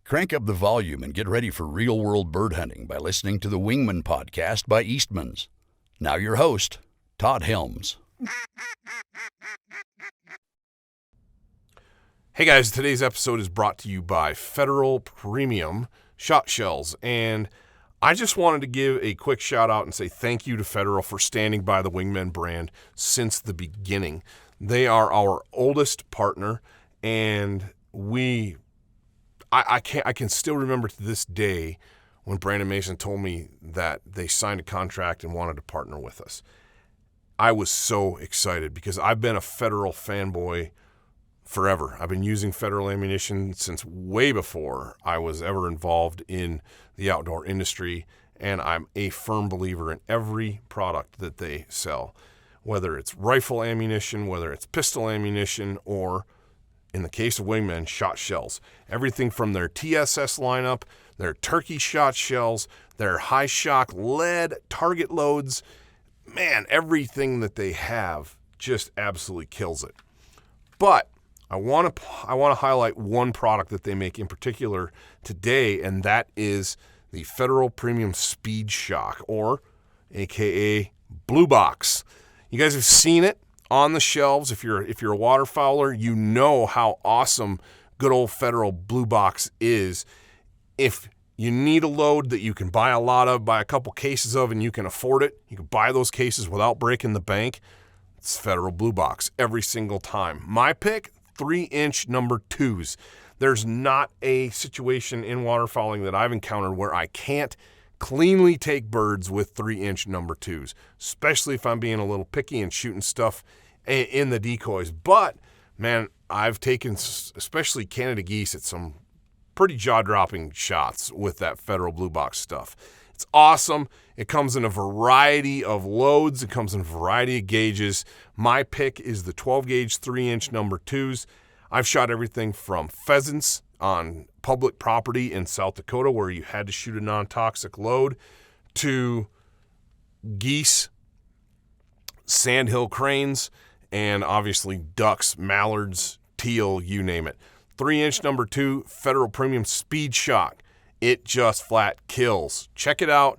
Crank up the volume and get ready for real-world bird hunting by listening to the Wingmen podcast by Eastmans. Now your host, Todd Helms. Hey guys, today's episode is brought to you by Federal Premium Shot Shells, and I just wanted to give a quick shout out and say thank you to Federal for standing by the Wingmen brand since the beginning. They are our oldest partner, and I can still remember to this day when Brandon Mason told me that they signed a contract and wanted to partner with us. I was so excited because I've been a Federal fanboy forever. I've been using Federal ammunition since way before I was ever involved in the outdoor industry, and I'm a firm believer in every product that they sell, whether it's rifle ammunition, whether it's pistol ammunition, or in the case of Wingmen, shot shells. Everything from their TSS lineup, their turkey shot shells, their high shock lead target loads, man, everything that they have just absolutely kills it. But I want to highlight one product that they make in particular today, and that is the Federal Premium Speed Shock, or AKA Blue Box. You guys have seen it on the shelves. If you're a waterfowler, you know how awesome good old Federal Blue Box is. If you need a load that you can buy a lot of, buy a couple cases of, and you can afford it, you can buy those cases without breaking the bank, it's Federal Blue Box every single time. My pick, 3-inch number 2s. There's not a situation in waterfowling that I've encountered where I can't cleanly take birds with 3-inch number 2s, especially if I'm being a little picky and shooting stuff in the decoys. But, man, I've taken especially Canada geese at some pretty jaw-dropping shots with that Federal Blue Box stuff. It's awesome. It comes in a variety of loads. It comes in a variety of gauges. My pick is the 12-gauge 3-inch number 2s. I've shot everything from pheasants on public property in South Dakota where you had to shoot a non-toxic load, to geese, sandhill cranes, and obviously ducks, mallards, teal, you name it. 3-inch number 2 Federal Premium Speed Shock. It just flat kills. Check it out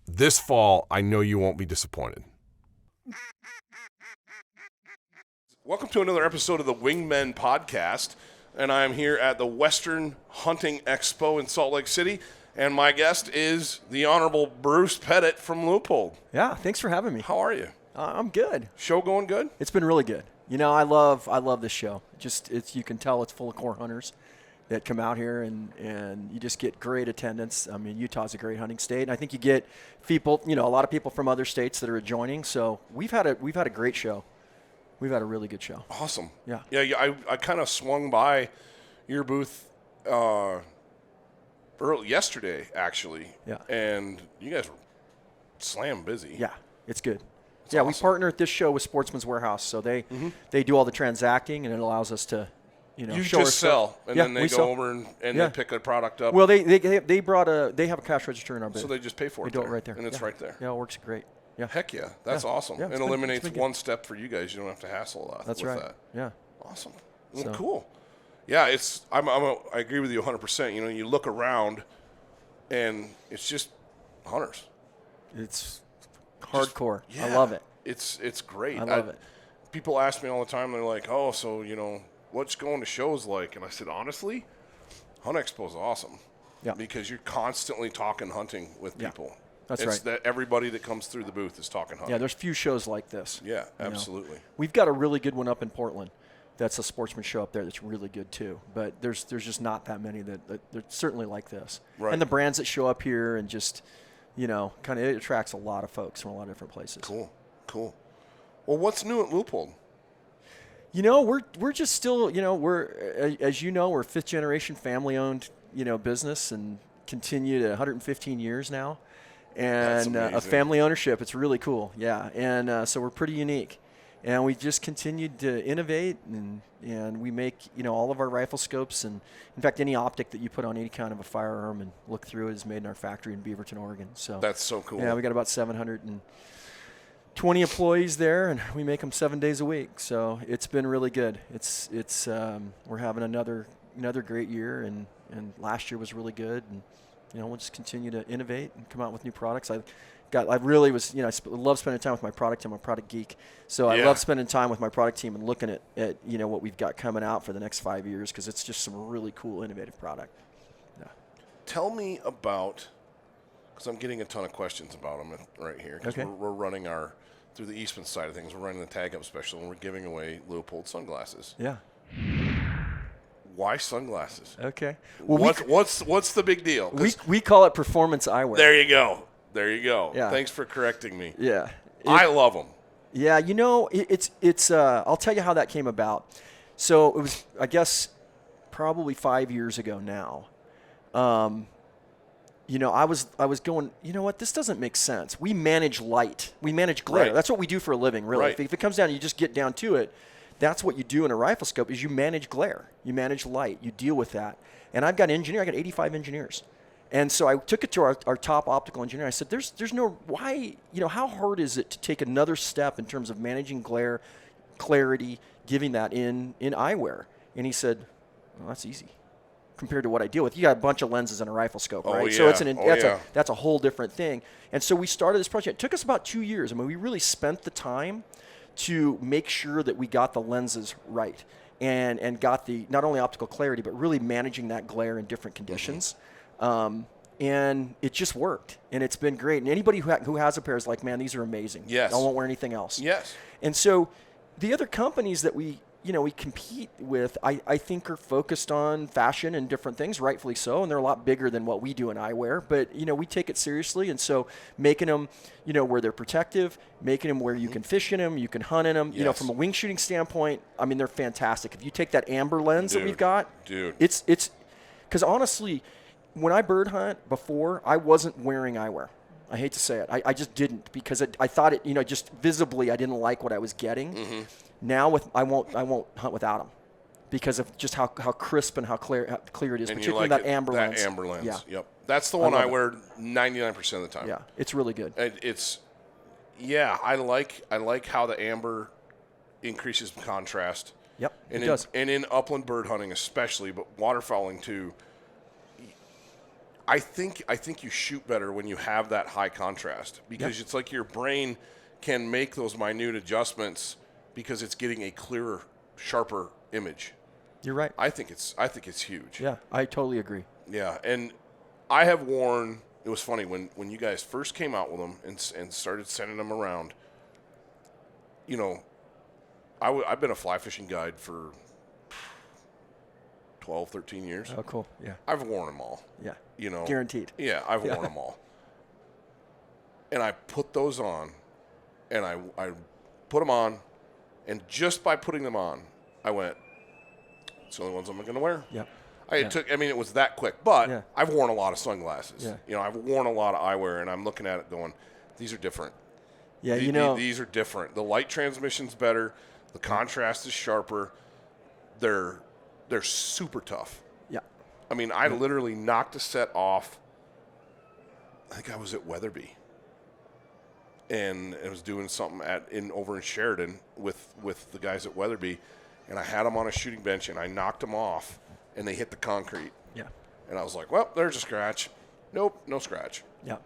this fall. I know you won't be disappointed. Welcome to another episode of the Wingmen podcast, and I am here at the Western Hunting Expo in Salt Lake City, and my guest is the Honorable Bruce Pettet from Leupold. Yeah, thanks for having me. How are you? I'm good. Show going good? It's been really good. You know, I love this show. You can tell it's full of core hunters that come out here, and you just get great attendance. I mean, Utah's a great hunting state, and I think you get people, a lot of people from other states that are joining. So we've had a great show. We've had a really good show. Awesome. Yeah. Yeah. I kind of swung by your booth yesterday, actually. Yeah. And you guys were slam busy. Yeah, it's good. It's awesome. We partner at this show with Sportsman's Warehouse, so they do all the transacting, and it allows us to, you show just sell, and then they go sell. over and they pick a product up. Well, they have a cash register in our booth. So they just pay for it. They do it right there, and it's right there. Yeah, it works great. Yeah. Heck yeah, that's awesome. Yeah, and eliminates one step for you guys. You don't have to hassle a lot. That's with right. That. Yeah. Awesome. Well, cool. Yeah, I agree with you 100%. You look around, and it's just hunters. It's hardcore. Yeah, I love it. It's great. I love it. People ask me all the time. They're like, "Oh, so what's going to shows like?" And I said, honestly, Hunt Expo is awesome. Yeah. Because you're constantly talking hunting with people. Yeah. That's it's right. That everybody that comes through the booth is talking hunting. Yeah, there's few shows like this. Yeah, absolutely. We've got a really good one up in Portland. That's a sportsman show up there that's really good too. But there's just not that many that they're certainly like this. Right. And the brands that show up here and just, kind of it attracts a lot of folks from a lot of different places. Cool. Well, what's new at Leupold? We're just still, we're, as we're fifth generation family owned, business, and continue to 115 years now. And a family ownership. It's really cool. Yeah. And so we're pretty unique. And we just continued to innovate, and we make, all of our rifle scopes, and in fact, any optic that you put on any kind of a firearm and look through it is made in our factory in Beaverton, Oregon. So that's so cool. Yeah, we got about 720 employees there, and we make them 7 days a week. So it's been really good. We're having another great year, and and last year was really good. And we'll just continue to innovate and come out with new products. I really was, I love spending time with my product team. I'm a product geek. So I love spending time with my product team and looking at what we've got coming out for the next 5 years, because it's just some really cool, innovative product. Yeah. Tell me about, because I'm getting a ton of questions about them right here, because we're running through the Eastman side of things, we're running the Tag Up special, and we're giving away Leupold sunglasses. Yeah. Why sunglasses? Okay. Well, what's the big deal? We call it performance eyewear. There you go. Yeah. Thanks for correcting me. Yeah. I love them. Yeah, it's I'll tell you how that came about. So it was, I guess, probably 5 years ago now. I was going, this doesn't make sense. We manage light. We manage glare. Right. That's what we do for a living, really. Right. If it comes down, you just get down to it. That's what you do in a rifle scope, is you manage glare. You manage light. You deal with that. And I've got I got 85 engineers. And so I took it to our top optical engineer. I said, there's no, why, how hard is it to take another step in terms of managing glare, clarity, giving that in eyewear? And he said, well, that's easy compared to what I deal with. You got a bunch of lenses in a rifle scope, right? Yeah. So that's a whole different thing. And so we started this project. It took us about 2 years. I mean, we really spent the time to make sure that we got the lenses right and got the not only optical clarity, but really managing that glare in different conditions. And it just worked, and it's been great. And anybody who has a pair is like, man, these are amazing. Yes. I won't wear anything else. Yes. And so the other companies that we compete with, I think, are focused on fashion and different things, rightfully so, and they're a lot bigger than what we do in eyewear. But, we take it seriously, and so making them, where they're protective, making them where you can fish in them, you can hunt in them. Yes. From a wing shooting standpoint, I mean, they're fantastic. If you take that amber lens that we've got, it's because honestly, when I bird hunt before, I wasn't wearing eyewear. I hate to say it. I just didn't, because I thought it, just visibly I didn't like what I was getting. Mm-hmm. Now I won't hunt without them because of just how crisp and how clear it is, And particularly that amber lens. That amber lens. Yeah. Yep. That's the one I wear 99% of the time. Yeah, it's really good. I like how the amber increases contrast. Yep, and it does. And in upland bird hunting especially, but waterfowling too. I think you shoot better when you have that high contrast, because it's like your brain can make those minute adjustments because it's getting a clearer, sharper image. You're right. I think it's huge. Yeah, I totally agree. Yeah, and I have worn. It was funny when you guys first came out with them and started sending them around. I've been a fly fishing guide for 12, 13 years. Oh, cool. Yeah. I've worn them all. Yeah. Guaranteed. Yeah, I've worn them all. And I put those on, and I put them on, and just by putting them on, I went, it's the only ones I'm going to wear. Yep. It was that quick. But I've worn a lot of sunglasses. Yeah. I've worn a lot of eyewear, and I'm looking at it going, these are different. Yeah, These are different. The light transmission's better. The contrast is sharper. They're super tough. Yeah. I mean, I literally knocked a set off. I think I was at Weatherby, and I was doing something over in Sheridan with the guys at Weatherby, and I had them on a shooting bench, and I knocked them off, and they hit the concrete. Yeah. And I was like, well, there's a scratch. Nope, no scratch. Yeah.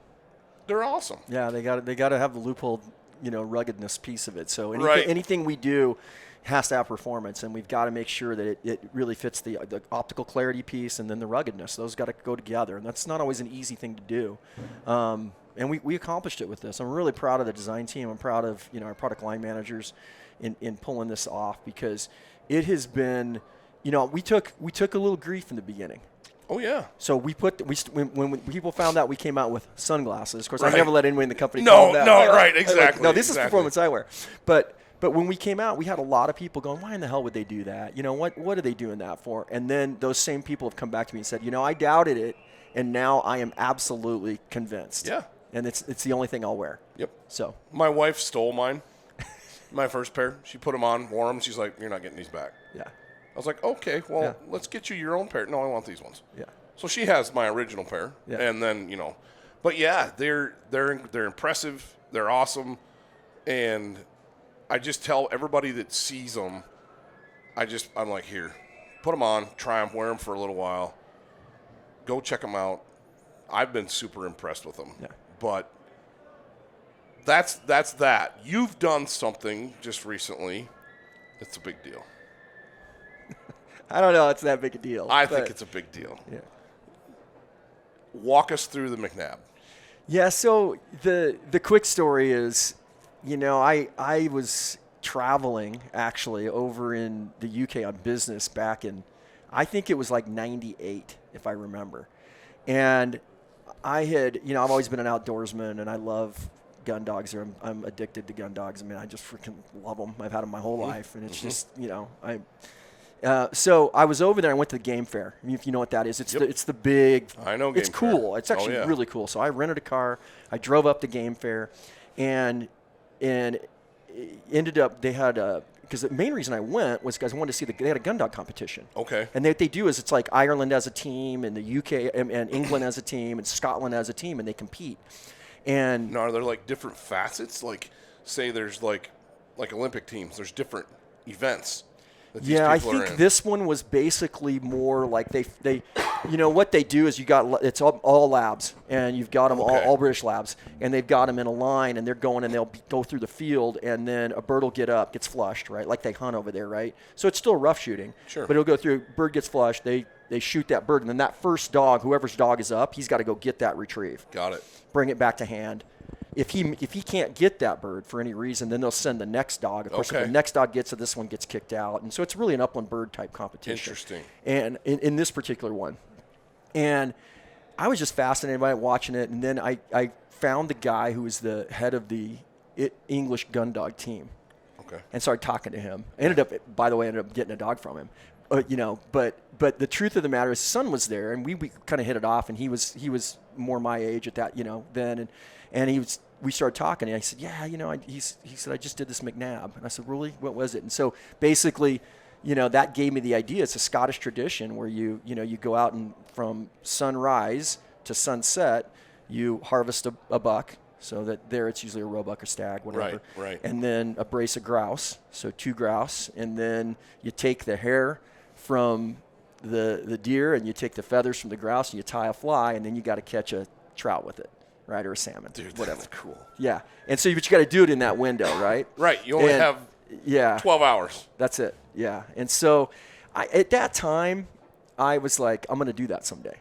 They're awesome. Yeah, they got to have the Leupold, ruggedness piece of it. So anything we do has to have performance, and we've got to make sure that it really fits the optical clarity piece and then the ruggedness. Those got to go together, and that's not always an easy thing to do. And we accomplished it with this. I'm really proud of the design team. I'm proud of our product line managers in pulling this off, because it has been, we took a little grief in the beginning. Oh yeah. So when people found out we came out with sunglasses. Of course, Right. I never let anyone in the company call them that. Right, exactly. No, this is performance eyewear. But when we came out, we had a lot of people going, why in the hell would they do that? What are they doing that for? And then those same people have come back to me and said, I doubted it, and now I am absolutely convinced. Yeah. And it's the only thing I'll wear. Yep. So my wife stole mine, my first pair. She put them on, wore them. She's like, you're not getting these back. Yeah. I was like, okay, well, let's get you your own pair. No, I want these ones. Yeah. So she has my original pair, and then but yeah, they're impressive. They're awesome, and I just tell everybody that sees them, I'm like, here, put them on, try them, wear them for a little while, Go check them out. I've been super impressed with them. Yeah. But that's that. You've done something just recently. It's a big deal. I don't know. It's that big a deal. I think it's a big deal. Yeah. Walk us through the Macnab. Yeah. So the quick story is, I was traveling actually over in the UK on business back in, I think it was like 98, if I remember. And I had, I've always been an outdoorsman and I love gun dogs. I'm addicted to gun dogs. I mean, I just freaking love them. I've had them my whole life. And it's just, so I was over there. I went to the game fair. If you know what that is, it's the big. I know. Game it's cool. Fair. It's actually really cool. So I rented a car. I drove up to game fair, and ended up they had because the main reason I went was because I wanted to see they had a gun dog competition. Okay. And what they do is it's like Ireland as a team, and the UK and England as a team, and Scotland as a team, and they compete. And now, are there like different facets? Like, say there's like Olympic teams. There's different events. Yeah, I think this one was basically more like they what they do is it's all labs, and you've got them all British labs, and they've got them in a line, and they're going, and they'll go through the field, and then a bird will gets flushed, right? Like they hunt over there, right? So it's still rough shooting, sure. But it'll go through, bird gets flushed, they shoot that bird, and then that first dog, whoever's dog is up, he's got to go get that retrieve. Got it. Bring it back to hand. If he can't get that bird for any reason, then they'll send the next dog. Of course, if the next dog gets it, this one gets kicked out. And so it's really an upland bird type competition. Interesting. And in this particular one. And I was just fascinated by it, watching it. And then I found the guy who was the head of the English gun dog team. Okay. And started talking to him. I ended up getting a dog from him. But the truth of the matter is his son was there, and we kind of hit it off, and he was more my age at that, then. And we started talking, and I said, yeah, he said, I just did this Macnab. And I said, really? What was it? And so basically, that gave me the idea. It's a Scottish tradition where you go out and from sunrise to sunset, you harvest a buck. So that there it's usually a roebuck or stag, whatever. Right. And then a brace of grouse, so 2 grouse. And then you take the hair from the deer, and you take the feathers from the grouse, and you tie a fly, and then you got to catch a trout with it. Right, or a salmon. Dude, whatever. That's cool. Yeah. And so but you got to do it in that window, right? Right. You only have 12 hours. That's it. Yeah. And so at that time, I was like, I'm going to do that someday.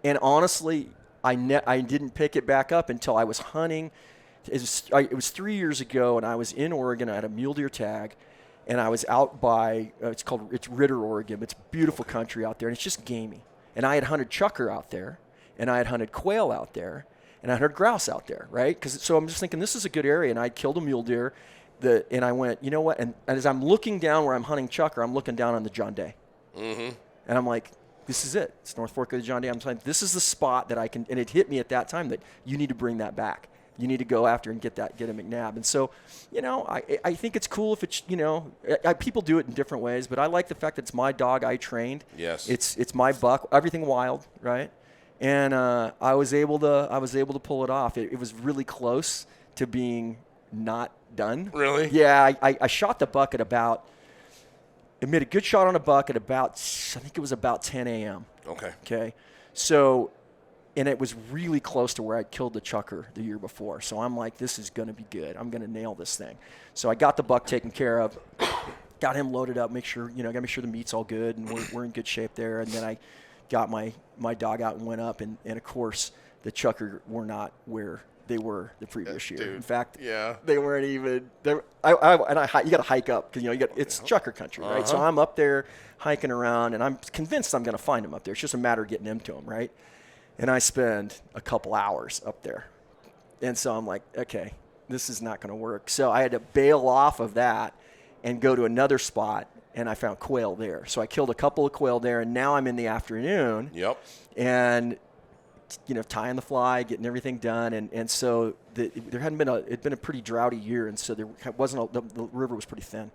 And honestly, I didn't pick it back up until I was hunting. It was 3 years ago, and I was in Oregon. I had a mule deer tag, and I was out by, it's Ritter, Oregon. It's beautiful country out there, and it's just gamey. And I had hunted chukar out there, and I had hunted quail out there, and I heard grouse out there, right? So I'm just thinking, this is a good area, and I killed a mule deer, and I went, you know what? And as I'm looking down where I'm hunting chukar, I'm looking down on the John Day. Mm-hmm. And I'm like, this is it. It's North Fork of the John Day. I'm saying, this is the spot that I can, and it hit me at that time that you need to bring that back. You need to go after and get a Macnab. And so, I think it's cool if it's, people do it in different ways, but I like the fact that it's my dog I trained. Yes. It's my buck, everything wild, right? And I was able to pull it off. It was really close to being not done. Really? Yeah, I shot the buck at about. I made a good shot on a buck at about. I think it was about 10 a.m. Okay. So, and it was really close to where I killed the chukar the year before. So I'm like, this is going to be good. I'm going to nail this thing. So I got the buck taken care of. Got him loaded up. Got to make sure the meat's all good and we're in good shape there. And then I got my dog out and went up, and of course the chukar were not where they were the previous year. Dude, in fact, yeah, they weren't even there. You got to hike up because it's chukar country, right? So I'm up there hiking around, and I'm convinced I'm going to find them up there. It's just a matter of getting them to them, right? And I spend a couple hours up there, and so I'm like, okay, this is not going to work. So I had to bail off of that and go to another spot. And I found quail there. So I killed a couple of quail there, and now I'm in the afternoon. Yep. And, tying the fly, getting everything done. And so there hadn't been it'd been a pretty droughty year, and so there wasn't the river was pretty thin.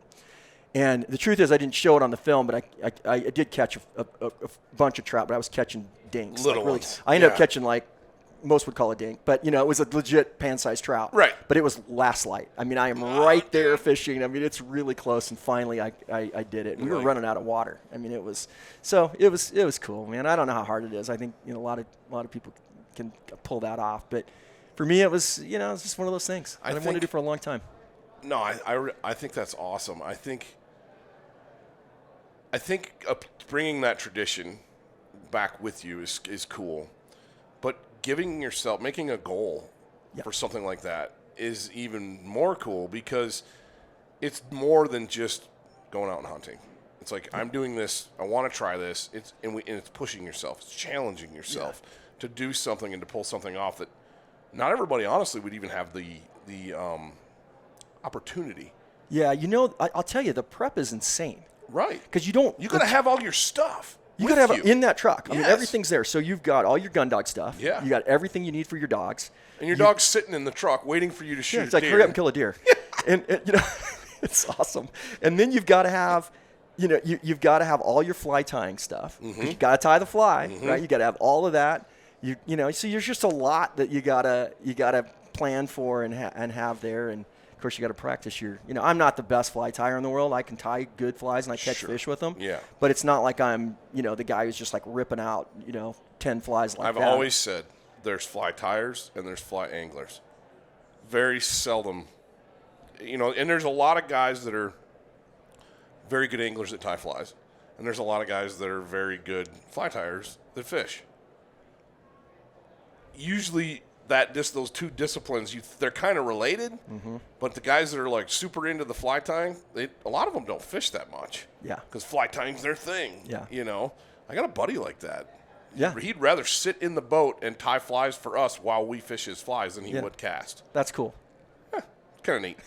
And the truth is I didn't show it on the film, but I did catch a bunch of trout, but I was catching dinks. Little ones. I ended up catching most would call a dink, but it was a legit pan-sized trout. Right. But it was last light. I mean, I am right there fishing. I mean, it's really close, and finally I did it. We were running out of water. I mean, it was cool, man. I don't know how hard it is. I think a lot of people can pull that off, but for me, it was it's just one of those things that I wanted to do for a long time. No, I think that's awesome. I think bringing that tradition back with you is cool, but making a goal for something like that is even more cool, because it's more than just going out and hunting. It's like, I'm doing this, I want to try this. And it's pushing yourself, it's challenging yourself to do something and to pull something off that not everybody honestly would even have the opportunity. Yeah, I'll tell you, the prep is insane. Right. Because you got to have all your stuff. You got to have it in that truck. I mean, Yes. everything's there. So you've got all your gun dog stuff. Yeah. You got everything you need for your dogs. And your dog's sitting in the truck waiting for you to shoot it's a like, deer. hurry up and kill a deer. and it's awesome. And then you've got to have, you've got to have all your fly tying stuff. You've got to tie the fly, right? You got to have all of that. So there's just a lot that you gotta plan for and have there. And of course, you got to practice I'm not the best fly tyer in the world. I can tie good flies and I catch fish with them. Yeah. But it's not like I'm, the guy who's just like ripping out, 10 flies like that. I've always said there's fly tyers and there's fly anglers. Very seldom, and there's a lot of guys that are very good anglers that tie flies, and there's a lot of guys that are very good fly tyers that fish. Usually those two disciplines, they're kind of related, but the guys that are like super into the fly tying, a lot of them don't fish that much. Yeah. Because fly tying's their thing. Yeah. I got a buddy like that. Yeah. He'd rather sit in the boat and tie flies for us while we fish his flies than he would cast. That's cool. Kind of neat.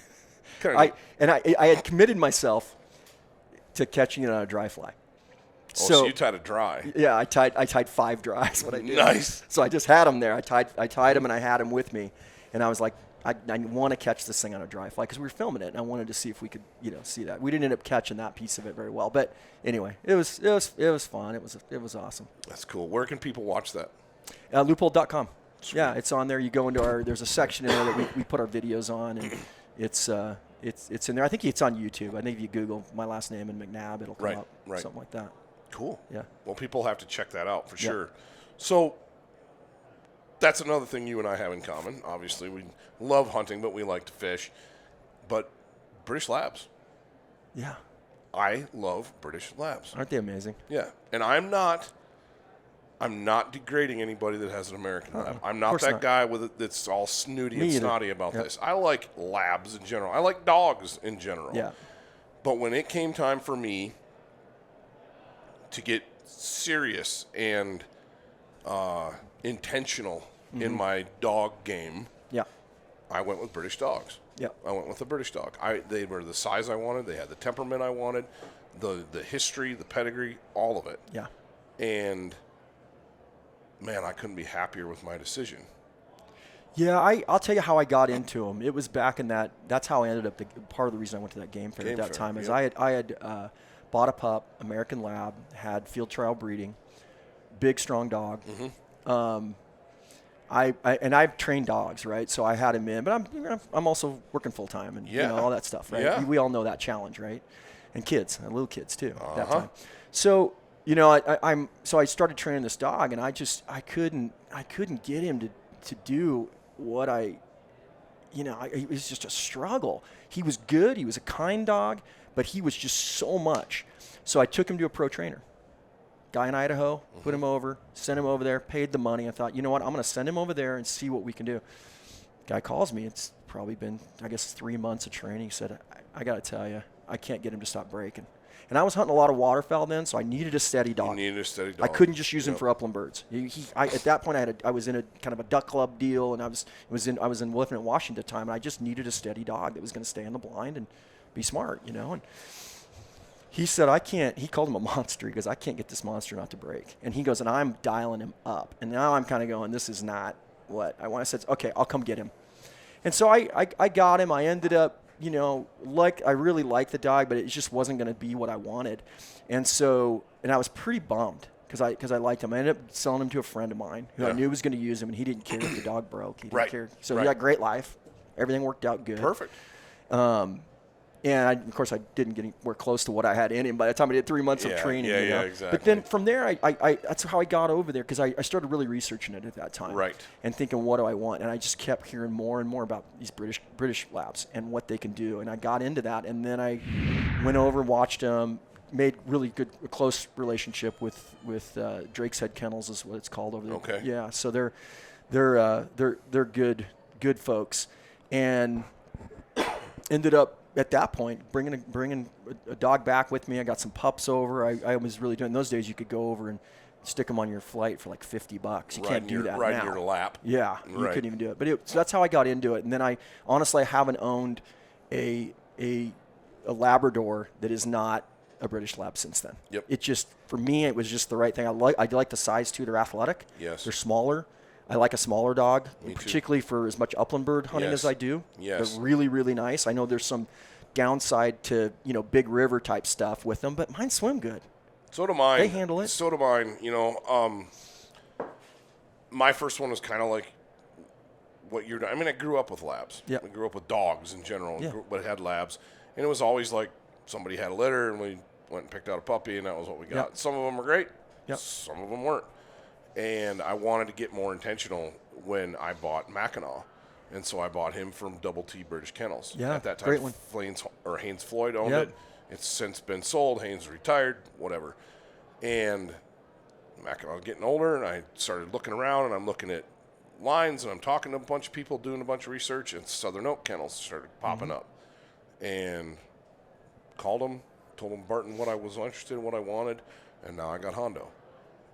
I had committed myself to catching it on a dry fly. So you tied a dry. Yeah, I tied 5 dries. What I did. Nice. So I just had them there. I tied them and I had them with me, and I was like, I want to catch this thing on a dry fly because we were filming it, and I wanted to see if we could see that. We didn't end up catching that piece of it very well, but anyway, it was fun. It was awesome. That's cool. Where can people watch that? Leupold.com. Sweet. Yeah, it's on there. You go into there's a section in there that we put our videos on, and it's in there. I think it's on YouTube. I think if you Google my last name and Macnab, it'll come up. Right. Something like that. Cool. Yeah. Well, people have to check that out for sure. So that's another thing you and I have in common. Obviously, we love hunting, but we like to fish. But British Labs. Yeah. I love British Labs. Aren't they amazing? Yeah. And I'm not degrading anybody that has an American lab. I'm not that guy that's all snooty and snotty about this. I like labs in general. I like dogs in general. Yeah. But when it came time for me to get serious and intentional in my dog game, I went with British dogs. Yeah. I went with the British dog. They were the size I wanted. They had the temperament I wanted, the history, the pedigree, all of it. Yeah. And man, I couldn't be happier with my decision. Yeah, I'll tell you how I got into them. It was back in that's how I ended up, part of the reason I went to that game fair at that time is I had bought a pup, American Lab, had field trial breeding, big, strong dog. I've trained dogs, right? So I had him in, but I'm also working full time and all that stuff, right? Yeah. We all know that challenge, right? And kids, and little kids too at that time. So I started training this dog, and I couldn't get him to do what it was just a struggle. He was good. He was a kind dog, but he was just so much. So I took him to a pro trainer, guy in Idaho, put him over, sent him over there, paid the money. I thought, you know what, I'm going to send him over there and see what we can do. Guy calls me. It's probably been, 3 months of training. He said, I got to tell you, I can't get him to stop breaking. And I was hunting a lot of waterfowl then, so I needed a steady dog. You needed a steady dog. I couldn't just use him for upland birds. At that point, I was in a kind of a duck club deal, and I was in Wolfton, Washington at the time, and I just needed a steady dog that was going to stay in the blind and be smart, And he said, I can't. He called him a monster. He goes, I can't get this monster not to break. And he goes, and I'm dialing him up. And now I'm kind of going, this is not what I want. I said, okay, I'll come get him. And so I got him. I ended up, I really liked the dog, but it just wasn't going to be what I wanted. And I was pretty bummed because I liked him. I ended up selling him to a friend of mine who I knew was going to use him, and he didn't care if the dog broke. He didn't care. So he got a great life. Everything worked out good. Perfect. And of course, I didn't get anywhere close to what I had in him by the time I did 3 months of training. Yeah, exactly. But then from there, I that's how I got over there, because I started really researching it at that time. Right. And thinking, what do I want? And I just kept hearing more and more about these British labs and what they can do. And I got into that. And then I went over, watched them, made really good, close relationship with Drake's Head Kennels is what it's called over there. Okay. Yeah. So they're good folks, and ended up at that point bringing a dog back with me. I got some pups over. I was really doing, those days you could go over and stick them on your flight for like $50. You can't do that now. Right in your lap. Yeah, you couldn't even do it. But so that's how I got into it. And then I honestly haven't owned a Labrador that is not a British Lab since then. Yep. It just, for me, it was just the right thing. I like the size too. They're athletic. Yes. They're smaller. I like a smaller dog, Me particularly for as much upland bird hunting as I do. Yes. They're really, really nice. I know there's some downside to, big river type stuff with them, but mine swim good. So do mine. They handle it. So do mine. My first one was kind of like what you're doing. I mean, I grew up with labs. Yeah. I grew up with dogs in general, Yeah. but had labs. And it was always like somebody had a litter, and we went and picked out a puppy, and that was what we got. Yeah. Some of them were great. Yeah. Some of them weren't. And I wanted to get more intentional when I bought Macnab. And so I bought him from Double T British Kennels. Yeah, At that time, great one. Haynes Floyd owned Yeah. it. It's since been sold. Haynes retired, whatever. And Macnab was getting older, and I started looking around, and I'm looking at lines, and I'm talking to a bunch of people, doing a bunch of research, and Southern Oak Kennels started popping up. And called them, told them Barton what I was interested in, what I wanted, and now I got Hondo.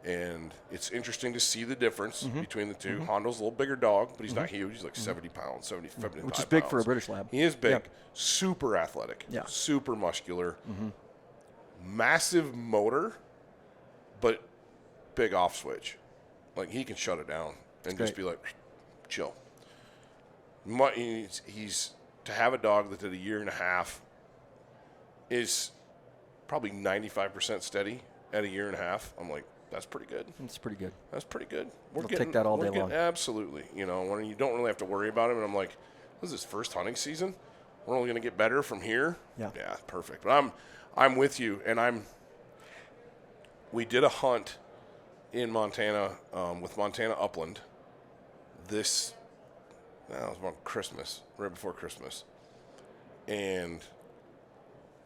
And it's interesting to see the difference between the two. Hondo's a little bigger dog, but he's not huge. He's like 70 pounds, 75 pounds. Which is big for a British Lab. He is big. Yeah. Super athletic. Yeah. Super muscular. Massive motor, but big off switch. Like, he can shut it down and just be like, chill. He's to have a dog that did a year and a half is probably 95% steady at a year and a half. I'm like, that's pretty good. It's pretty good. That's pretty good. We'll take that all day long. Absolutely. When you don't really have to worry about him, and I'm like, this is his first hunting season. We're only going to get better from here. Yeah. Yeah, perfect. But I'm with you, and we did a hunt in Montana with Montana Upland. That was about Christmas, right before Christmas, and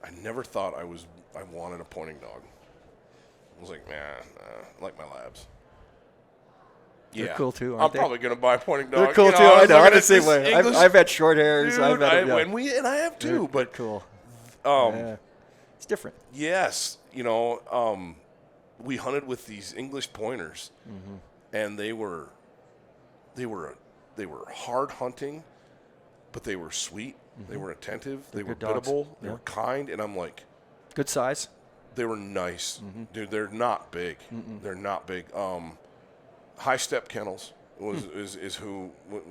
I never thought I wanted a pointing dog. I was like, man, I like my labs. They're cool too, aren't I'm they? probably going to buy a pointing dog. They're cool too. I know. I'm the same way. English, I've had short hairs. dude, I've had and I have too. They're but cool. Yeah. It's different. Yes, we hunted with these English pointers, and they were hard hunting, but they were sweet. They were attentive. They were biddable. They were kind, and I'm like, good size. They were nice, dude. They're not big. They're not big. High Step Kennels is who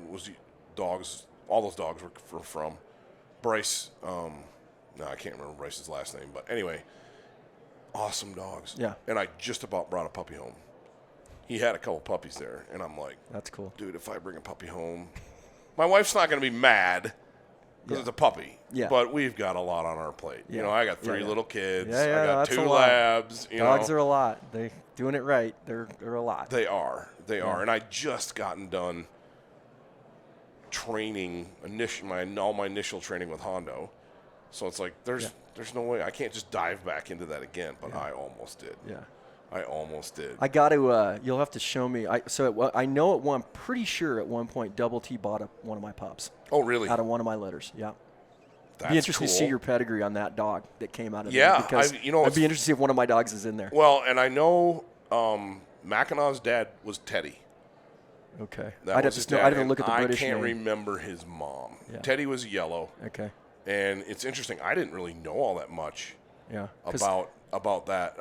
was the dogs. All those dogs were from. Bryce. No, I can't remember Bryce's last name, but anyway, awesome dogs. Yeah. And I just about brought a puppy home. He had a couple puppies there, and I'm like, that's cool, dude. If I bring a puppy home, my wife's not going to be mad. Because it's a puppy. Yeah. But we've got a lot on our plate. Yeah. I got 3 little kids. Yeah, I got that's 2 labs. Dogs are a lot. They doing it right. They're a lot. They are. And I just gotten done training all my initial training with Hondo. So it's like there's no way I can't just dive back into that again. But I almost did. Yeah. I almost did. I got to. You'll have to show me. I know I'm pretty sure at one point Double T bought one of my pups. Oh, really? Out of one of my litters. Yeah. That's be interested cool. to see your pedigree on that dog that came out of there. Yeah, because I'd be interested to see if one of my dogs is in there. Well, and I know Macnab's dad was Teddy. Okay. I'd have to look at the British name. I can't name. remember his mom. Yeah. Teddy was yellow. Okay. And it's interesting. I didn't really know all that much. Yeah. About that,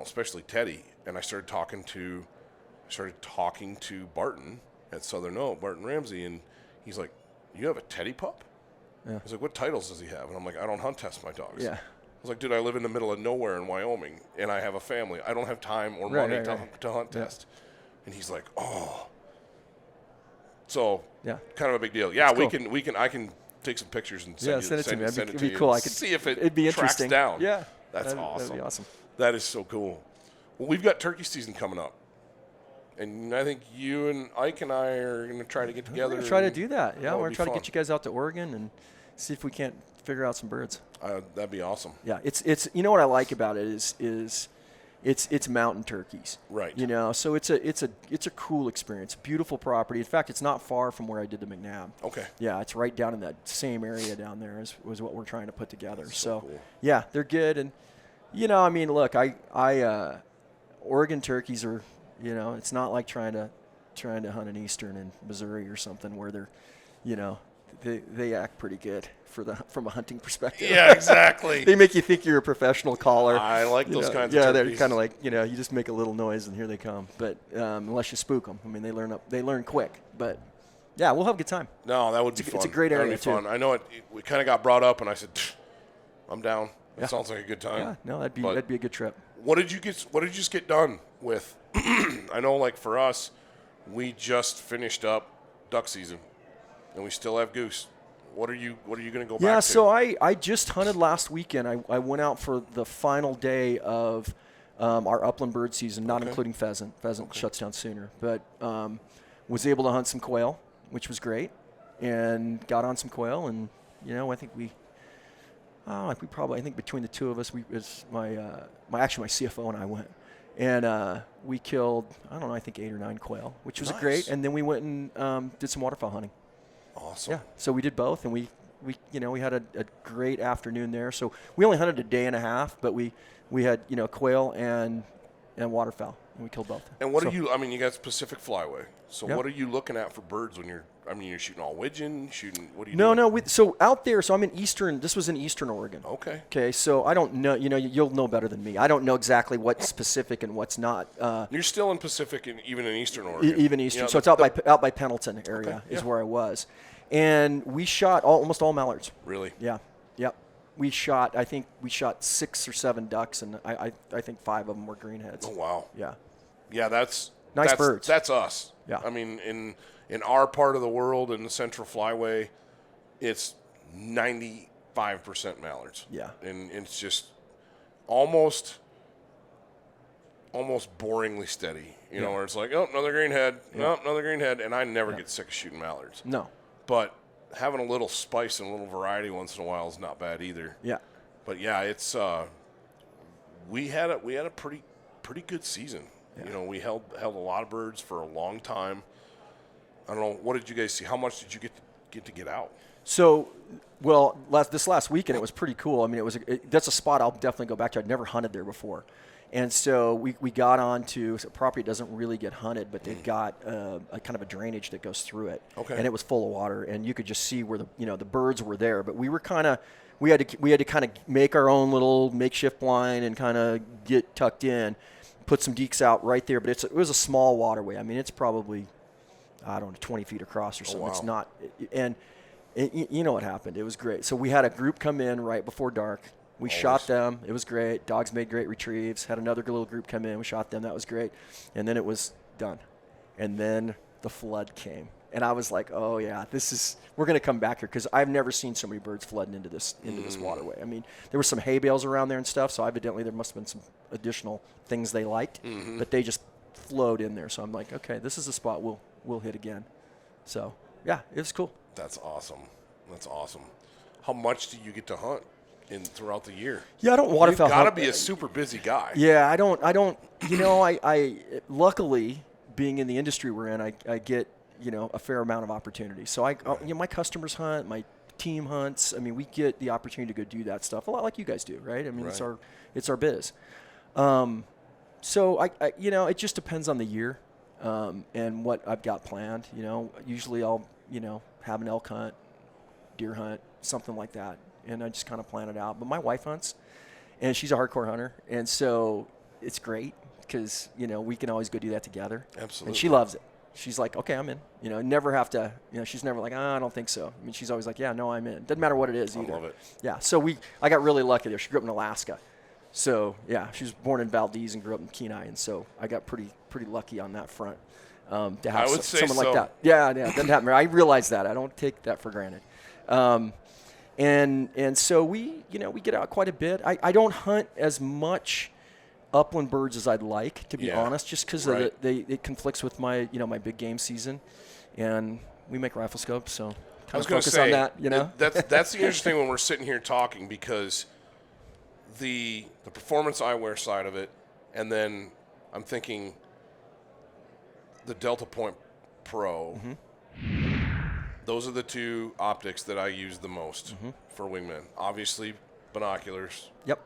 especially Teddy. And I started talking to Barton at Southern Oak, Barton Ramsey, and he's like, "You have a Teddy pup?" Yeah. He's like, "What titles does he have?" And I'm like, "I don't hunt test my dogs." Yeah. was like, dude, I live in the middle of nowhere in Wyoming, and I have a family. I don't have time or money to hunt test. And he's like, oh. So kind of a big deal. Yeah, cool. I can take some pictures and send it to me. It'd be cool. I could see if it'd be tracks interesting. down. Yeah, that's awesome. That'd be awesome. That is so cool. Well, we've got turkey season coming up, and I think you and Ike and I are going to try to get together. We're going to try to do that. Yeah, we're going to try fun. to get you guys out to Oregon and see if we can't figure out some birds. That'd be awesome. Yeah, it's you know what I like about it is it's mountain turkeys. Right. You know, so it's a cool experience. Beautiful property. In fact, it's not far from where I did the Macnab. Okay. Yeah, it's right down in that same area down there was what we're trying to put together. That's so cool. Yeah, they're good. And you know, I mean, look, I Oregon turkeys are, you know, it's not like trying to hunt an eastern in Missouri or something where they're, you know, they act pretty good from a hunting perspective. Yeah, exactly. They make you think you're a professional caller. I like those kinds of turkeys. Yeah, they're kind of like, you know, you just make a little noise and here they come. But unless you spook them, I mean, they learn quick. But yeah, we'll have a good time. No, that would be fun. It's a great area That'd be fun. I know we kind of got brought up, and I said, I'm down. That sounds like a good time. Yeah, no, that'd be a good trip. What did you just get done with? I know, like for us, we just finished up duck season, and we still have goose. What are you going to go back to? Yeah, so I just hunted last weekend. I went out for the final day of our upland bird season, not including pheasant. Pheasant shuts down sooner, but was able to hunt some quail, which was great, and got on some quail. And you know, I think I think between the two of us, my CFO and I went, and we killed, I don't know, I think 8 or 9 quail, which was great. And then we went and did some waterfowl hunting. Awesome. Yeah, so we did both, and we had a great afternoon there. So we only hunted a day and a half, but we had, you know, quail and waterfowl, and we killed both. And what are you? I mean, you got Pacific Flyway. So what are you looking at for birds when you're? I mean, you're shooting all widgeon, shooting. What are you doing? No. So out there, so I'm in eastern. This was in eastern Oregon. Okay. Okay. So I don't know. You know, you'll know better than me. I don't know exactly what's Pacific and what's not. You're still in Pacific and even in eastern Oregon. Even eastern. You know, so it's out by Pendleton area is where I was, and we shot almost all mallards. Really? Yeah. Yep. I think we shot 6 or 7 ducks, and I think 5 of them were greenheads. Oh wow. Yeah. Yeah, that's nice birds. That's us. Yeah. I mean, in our part of the world, in the Central Flyway, it's 95% mallards. Yeah. And it's just almost boringly steady. You know, where it's like, oh, another greenhead, another greenhead, and I never get sick of shooting mallards. No. But having a little spice and a little variety once in a while is not bad either. Yeah. But yeah, it's we had a pretty good season. Yeah. You know, we held a lot of birds for a long time. I don't know, what did you guys see? How much did you get to get out? So, well, this last weekend it was pretty cool. I mean, that's a spot I'll definitely go back to. I'd never hunted there before. And so we got onto a property that doesn't really get hunted, but they've got a kind of a drainage that goes through it. Okay. And it was full of water, and you could just see where the birds were there. But we had to kind of make our own little makeshift blind and kind of get tucked in, put some deeks out right there. But it was a small waterway. I mean, it's probably, I don't know, 20 feet across or something. Oh, wow. It's not, and you know what happened. It was great. So we had a group come in right before dark. We shot them. It was great. Dogs made great retrieves. Had another little group come in. We shot them. That was great. And then it was done. And then the flood came. And I was like, oh, yeah, we're going to come back here because I've never seen so many birds flooding into this waterway. I mean, there were some hay bales around there and stuff, so evidently there must have been some additional things they liked. Mm-hmm. But they just flowed in there. So I'm like, okay, this is a spot we'll hit again. So, yeah, it was cool. That's awesome. How much do you get to hunt throughout the year? Yeah, I don't waterfowl. You've got to be a super busy guy. Yeah, I don't. You know, I luckily being in the industry we're in, I get a fair amount of opportunity. So my customers hunt, my team hunts. I mean, we get the opportunity to go do that stuff a lot like you guys do, right? I mean, it's our biz. So I it just depends on the year and what I've got planned. Usually I'll have an elk hunt, deer hunt, something like that. And I just kind of plan it out. But my wife hunts, and she's a hardcore hunter. And so it's great because, we can always go do that together. Absolutely. And she loves it. she's like, okay, I'm in. Never have to, she's never like, I don't think so. I mean, she's always like, yeah, no, I'm in. Doesn't matter what it is either. I love it. Yeah, so I got really lucky there. She grew up in Alaska. So, yeah, she was born in Valdez and grew up in Kenai, and so I got pretty lucky on that front to have someone like that. Yeah, it doesn't happen. I realize that. I don't take that for granted. And so we get out quite a bit. I don't hunt as much upland birds as I'd like, to be honest, just because it conflicts with my my big game season, and we make rifle scopes, so kind of focus on that. That's the interesting when we're sitting here talking, because the performance eyewear side of it, and then I'm thinking the Delta Point Pro. Those are the two optics that I use the most for Wingmen. Obviously, binoculars. Yep.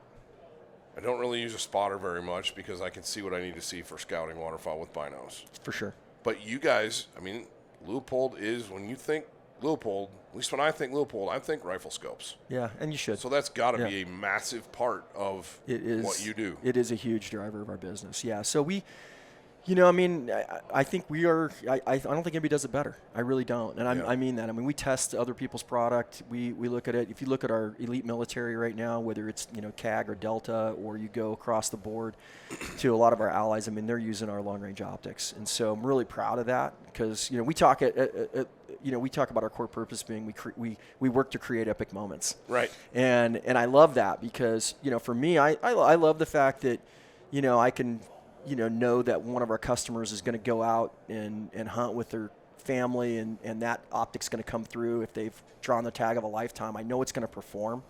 I don't really use a spotter very much because I can see what I need to see for scouting waterfowl with binos. For sure. But you guys, I mean, Leupold is, when you think Leupold, at least when I think Leupold, I think rifle scopes. Yeah, and you should. So that's got to be a massive part of what you do. It is a huge driver of our business. Yeah, so we, I think we are, I don't think anybody does it better. I really don't. And I mean that. I mean, we test other people's product. We look at it. If you look at our elite military right now, whether it's, CAG or Delta, or you go across the board to a lot of our allies, I mean, they're using our long range optics. And so I'm really proud of that, because, we talk we talk about our core purpose being we work to create epic moments. Right. And I love that, because, for me, I love the fact that, I can, know that one of our customers is going to go out and hunt with their family, and that optic's going to come through if they've drawn the tag of a lifetime. I know it's going to perform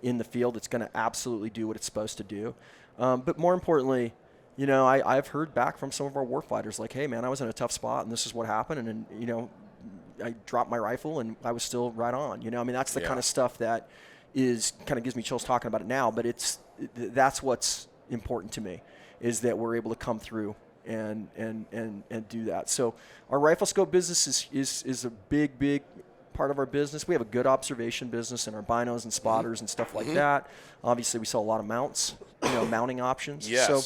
in the field. It's going to absolutely do what it's supposed to do. But more importantly, I've heard back from some of our warfighters like, hey, man, I was in a tough spot, and this is what happened. And I dropped my rifle, and I was still right on. I mean, that's the kind of stuff that kind of gives me chills talking about it now, but that's what's important to me, is that we're able to come through and do that. So our rifle scope business is a big part of our business. We have a good observation business in our binos and spotters and stuff like that. Obviously, we sell a lot of mounts, mounting options. Yes. So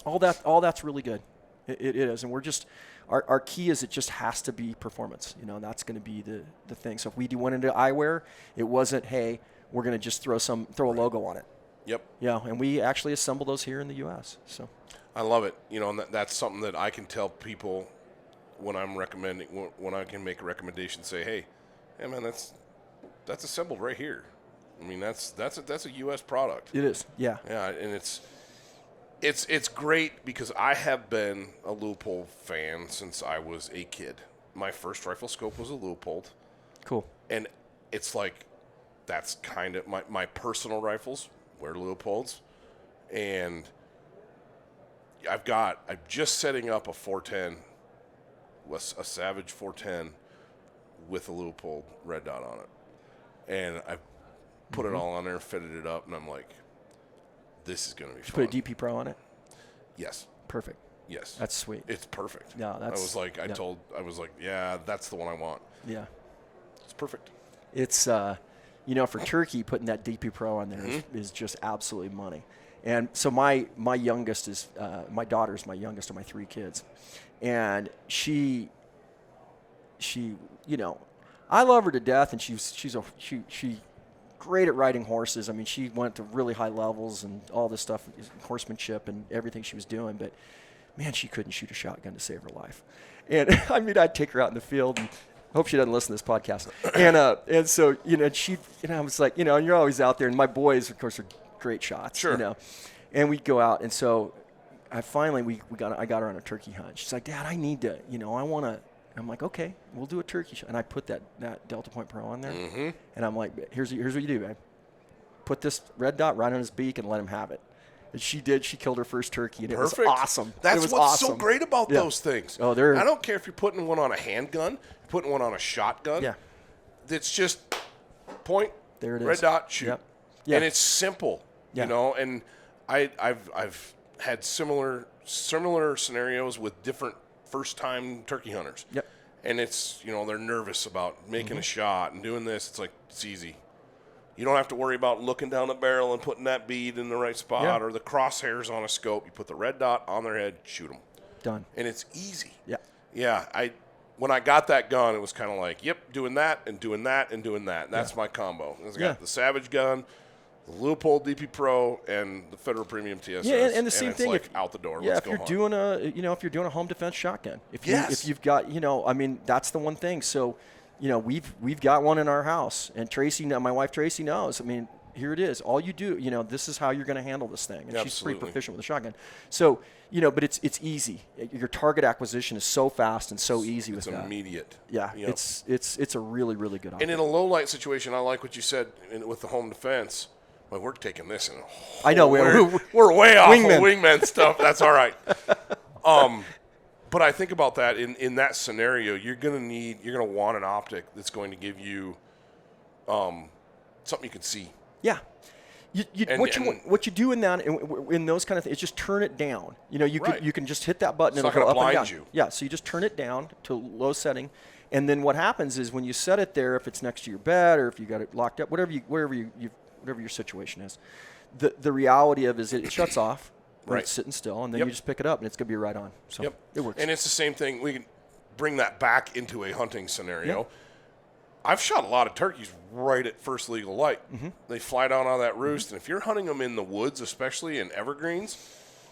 all that's really good. It is, and we're just our key is it just has to be performance. That's going to be the thing. So if we went into eyewear, it wasn't, hey, we're going to just throw a logo on it. Yep. Yeah, and we actually assemble those here in the U.S. So I love it. And that's something that I can tell people when I'm recommending, when I can make a recommendation, say, hey, man, that's assembled right here. I mean, that's a U.S. product. It is. Yeah. Yeah, and it's great, because I have been a Leupold fan since I was a kid. My first rifle scope was a Leupold. Cool. And it's like, that's kind of my personal rifles were Leupolds. And I'm just setting up a 410, a Savage 410 with a Leupold red dot on it. And I put it all on there, fitted it up, and I'm like, this is going to be fun. Put a DP Pro on it? Yes. Perfect. Yes. That's sweet. It's perfect. Yeah, I was like, yeah, that's the one I want. Yeah. It's perfect. It's, for turkey, putting that DP Pro on there is just absolutely money. And so my youngest is, my daughter's my youngest of my three kids. And she, I love her to death, and she's great at riding horses. I mean, she went to really high levels and all this stuff, horsemanship and everything she was doing. But, man, she couldn't shoot a shotgun to save her life. And, I mean, I'd take her out in the field, and I hope she doesn't listen to this podcast. And so, she, I was like, and you're always out there. And my boys, of course, are great shots. Sure. And we'd go out. And so I finally, I got her on a turkey hunt. She's like, Dad, I need to, I want to. I'm like, okay, we'll do a turkey shot. And I put that Delta Point Pro on there. And I'm like, here's what you do, man. Put this red dot right on his beak and let him have it. And she did. She killed her first turkey, and Perfect. It was awesome. That's what's awesome. So great about those things. Oh, I don't care if you're putting one on a handgun, you're putting one on a shotgun. Yeah. It's just point, there it red is. dot, shoot. Yep. Yeah. And it's simple, and I've had similar scenarios with different first-time turkey hunters. Yep. And it's, they're nervous about making a shot and doing this. It's like, it's easy. You don't have to worry about looking down the barrel and putting that bead in the right spot or the crosshairs on a scope. You put the red dot on their head, shoot them. Done. And it's easy. Yeah. Yeah, when I got that gun, it was kind of like, yep, doing that and doing that and doing that. And that's my combo. I got the Savage gun, the Leupold DP Pro, and the Federal Premium TSS. Yeah, and the same thing. Like out the door. Yeah, Let's if go you're hunt. If you're doing a home defense shotgun, if you've got, I mean, that's the one thing. So, we've got one in our house, and Tracy, my wife Tracy knows. I mean, here it is. All you do, this is how you're going to handle this thing. And she's pretty proficient with a shotgun. So, but it's easy. Your target acquisition is so fast and so easy with that. It's immediate. Yeah, it's a really, really good option. And in a low light situation, I like what you said with the home defense. Well, we're taking this in. I know we're way off of wingman stuff. That's all right. But I think about that in that scenario, you're gonna want an optic that's going to give you something you can see. Yeah. What you do in that in those kind of things is just turn it down. You can just hit that button and it'll go up and down. You. Yeah, so you just turn it down to low setting, and then what happens is when you set it there, if it's next to your bed or if you got it locked up, whatever your situation is, the reality of is it shuts off when it's sitting still, and then you just pick it up and it's gonna be right on. So it works. And it's the same thing. We can bring that back into a hunting scenario. Yep. I've shot a lot of turkeys right at first legal light. Mm-hmm. They fly down out of that roost, and if you're hunting them in the woods, especially in evergreens,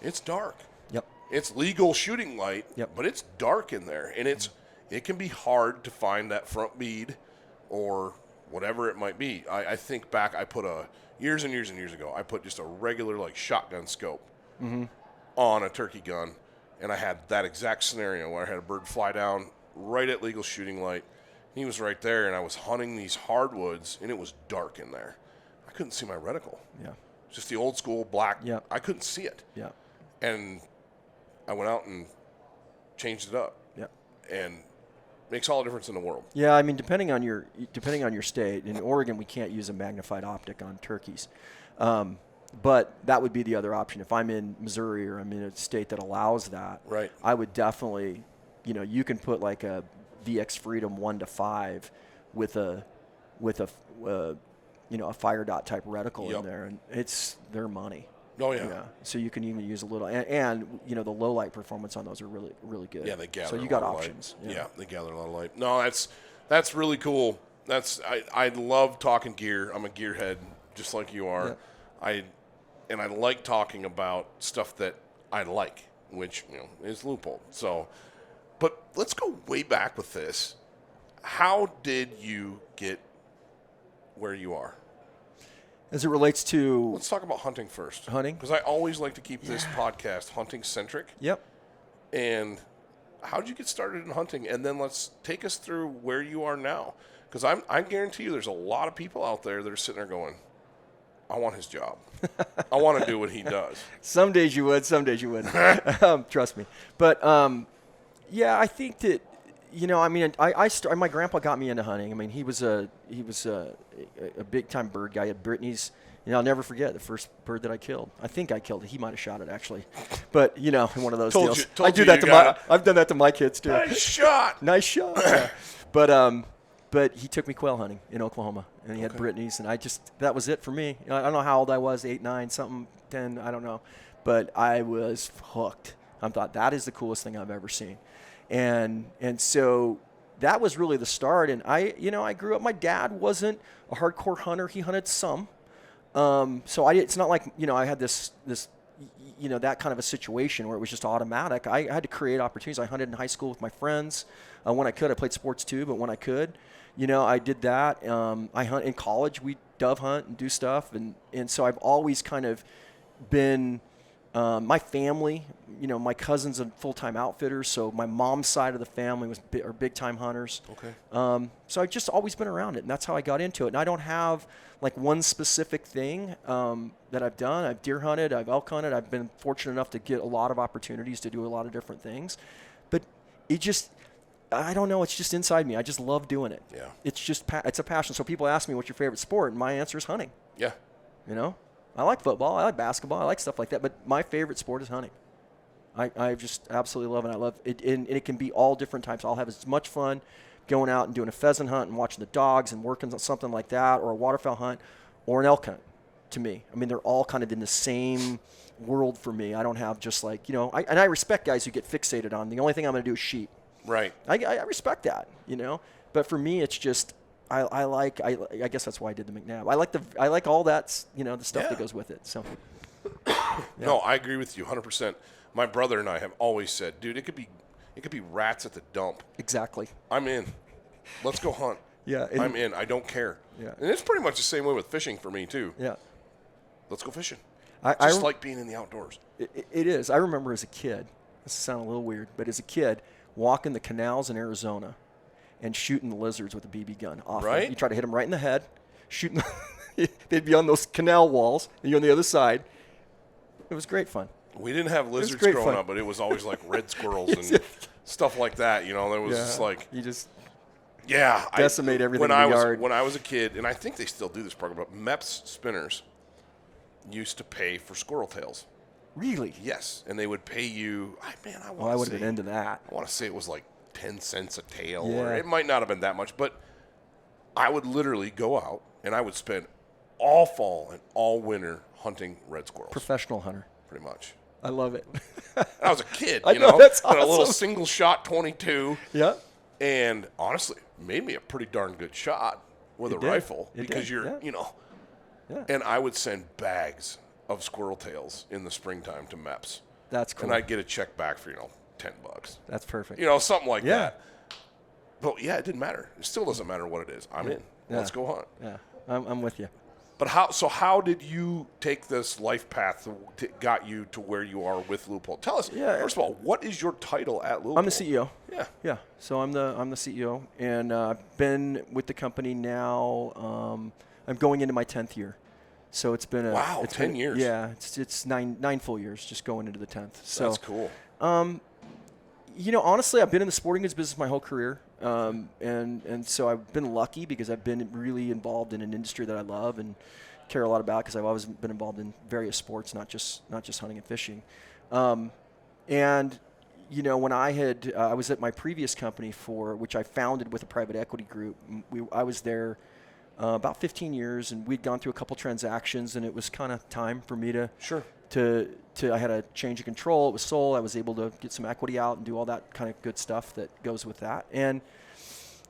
it's dark. Yep. It's legal shooting light, yep. but it's dark in there, and it can be hard to find that front bead or whatever it might be. I think back, I put years and years and years ago, I put just a regular shotgun scope on a turkey gun, and I had that exact scenario where I had a bird fly down right at legal shooting light. He was right there, and I was hunting these hardwoods, and it was dark in there. I couldn't see my reticle. Yeah. Just the old school black. Yeah. I couldn't see it. Yeah. And I went out and changed it up. Yeah. And makes all the difference in the world. Yeah, I mean, depending on your state, in Oregon we can't use a magnified optic on turkeys, but that would be the other option. If I'm in Missouri or I'm in a state that allows that, right, I would definitely, you can put like a VX Freedom 1-5 with a a fire dot type reticle in there, and it's their money. Oh yeah. So you can even use a little, and the low light performance on those are really, really good. Yeah, they gather. So you got options. Yeah, they gather a lot of light. No, that's really cool. I love talking gear. I'm a gearhead, just like you are. Yeah. I like talking about stuff that I like, which is Leupold. So, but let's go way back with this. How did you get where you are? As it relates to... Let's talk about hunting first. Hunting? Because I always like to keep this podcast hunting-centric. Yep. And how did you get started in hunting? And then let's take us through where you are now. Because I guarantee you there's a lot of people out there that are sitting there going, I want his job. I want to do what he does. Some days you would, some days you wouldn't. Trust me. But, I think that... my grandpa got me into hunting. I mean, he was a big time bird guy. He had Brittany's. I'll never forget the first bird that I killed. I think I killed it. He might have shot it actually, but in one of those deals. I do that to I've done that to my kids too. Nice shot. Nice shot. Yeah. But he took me quail hunting in Oklahoma, and he had Brittany's, and that was it for me. I don't know how old I was, 8, 9, something, 10, I don't know, but I was hooked. I thought that is the coolest thing I've ever seen. And so that was really the start. And I grew up, my dad wasn't a hardcore hunter. He hunted some. So it's not like, I had this, that kind of a situation where it was just automatic. I had to create opportunities. I hunted in high school with my friends. When I could, I played sports too, but when I could, I did that. I hunt in college. We dove hunt and do stuff. And so I've always kind of been, my family, my cousin's a full-time outfitter, so my mom's side of the family are big-time hunters. Okay. So I've just always been around it, and that's how I got into it. And I don't have like one specific thing that I've done. I've deer hunted, I've elk hunted. I've been fortunate enough to get a lot of opportunities to do a lot of different things. But I don't know, it's just inside me. I just love doing it. Yeah. It's just it's a passion. So people ask me, what's your favorite sport? And my answer is hunting. Yeah. I like football, I like basketball, I like stuff like that, but my favorite sport is hunting. I just absolutely love it. I love it, and it can be all different types. I'll have as much fun going out and doing a pheasant hunt and watching the dogs and working on something like that, or a waterfowl hunt, or an elk hunt, to me. I mean, they're all kind of in the same world for me. I don't have just like, and I respect guys who get fixated on, the only thing I'm going to do is sheep. Right. I respect that, But for me, it's just I guess that's why I did the Macnab. I like all that, the stuff that goes with it. So. Yeah. No, I agree with you 100%. My brother and I have always said, dude, it could be rats at the dump. Exactly. I'm in. Let's go hunt. Yeah. I'm in. I don't care. Yeah. And it's pretty much the same way with fishing for me too. Yeah. Let's go fishing. I like being in the outdoors. It is. I remember as a kid, this sounds a little weird, but as a kid, walking the canals in Arizona and shooting the lizards with a BB gun. Often. Right. You try to hit them right in the head, shooting. They'd be on those canal walls, and you're on the other side. It was great fun. We didn't have lizards growing up, but it was always like red squirrels and stuff like that. There was just like you just decimate everything in the yard. When I was a kid, and I think they still do this program, but MEPS spinners used to pay for squirrel tails. Really? Yes, and they would pay you. I would have been into that. I want to say it was like 10 cents a tail, Yeah. or it might not have been that much, but I would literally go out and I would spend all fall and all winter hunting red squirrels. Professional hunter. Pretty much. I love it. I was a kid, I know. That's had awesome. a little single shot 22. Yeah. And honestly, made me a pretty darn good shot with a rifle because Yeah. And I would send bags of squirrel tails in the springtime to MEPS. That's cool. And I'd get a check back for, $10. That's perfect. Something like that. But yeah, it didn't matter. It still doesn't matter what it is. I'm in. Yeah. Let's go hunt. Yeah. I'm with you. But how did you take this life path that got you to where you are with Leupold? Tell us, first of all, what is your title at Leupold? I'm the CEO. Yeah. Yeah. So I'm the CEO, and I've been with the company now. I'm going into my 10th year. So it's been 10 years. Yeah, it's nine full years, just going into the 10th. So that's cool. Honestly, I've been in the sporting goods business my whole career, and so I've been lucky because I've been really involved in an industry that I love and care a lot about because I've always been involved in various sports, not just hunting and fishing. When I was at my previous company which I founded with a private equity group, I was there about 15 years, and we'd gone through a couple transactions, and it was kind of time for me to I had a change of control. It was sold. I was able to get some equity out and do all that kind of good stuff that goes with that. And